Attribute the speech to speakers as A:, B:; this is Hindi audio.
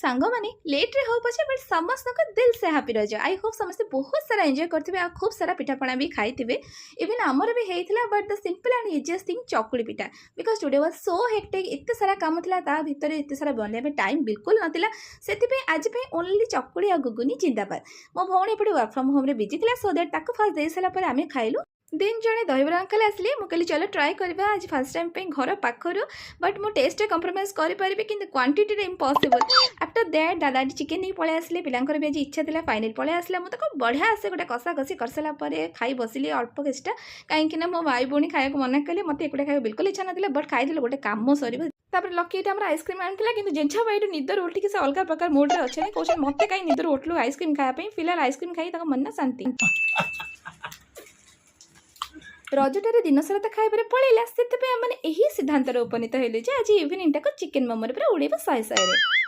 A: सांग मैंने लेट्रे हो पछे बट समस्त को दिल से हैप्पी रह जाए। आई होप समस्त बहुत सारा एंजॉय करते हैं, खूब सारा पिठापणा भी खाई थे। इवन आमर भी होता but the simple and easiest thing chakuli pitha, because today was so hectic, एत सारा काम था ता भितर एत सारा बनने टाइम बिल्कुल नाला। से आज ओनली चकुड़ी आ गुगुनी जिंदाबाद। मो भौणी एपटे वर्क फ्रॉम होम रे बिजी था, सो दैट ताको फास्ट दे सारा पर आमे खाइलु। दिन जड़े दहीबरा अंकल आसले, मुझे चलो ट्राए करवा आज फर्स्ट टाइम पे घर पाखर, बट मो टेस्ट कंप्रोमाइज करें कि क्वांटिटी इम्पॉसिबल। आफ्टर दैट दादा चिकेन नहीं पलि आसले, पिलांकर भी आज इच्छा था फाइनल पलि आसला। मुझे बढ़िया आसे गोटे कषा कषि कर सारा खाई बसिली अल्प किछटा, कहीं मो भाई भौणी खाया मना कले, मत एक खाया बिल्कुल इच्छा ना, बट खाई गोटे कम सर। तापर लकी ये आइसक्रीम आनी कि जेझा भाई निदर उठिक से अलग प्रकार मुड रे अच्छे, कौन मत कहीं निदर उठलु आइसक्रीम खायापी। फिलहाल आइसक्रीम खाई मन शांति। रजटार दिन सारा तो खाइबार पलैला, से सिद्धांत उपनीत हेलु आज इवनिंग टाक चिकेन मोमोरे पूरा उड़ेबा 100 100 रे।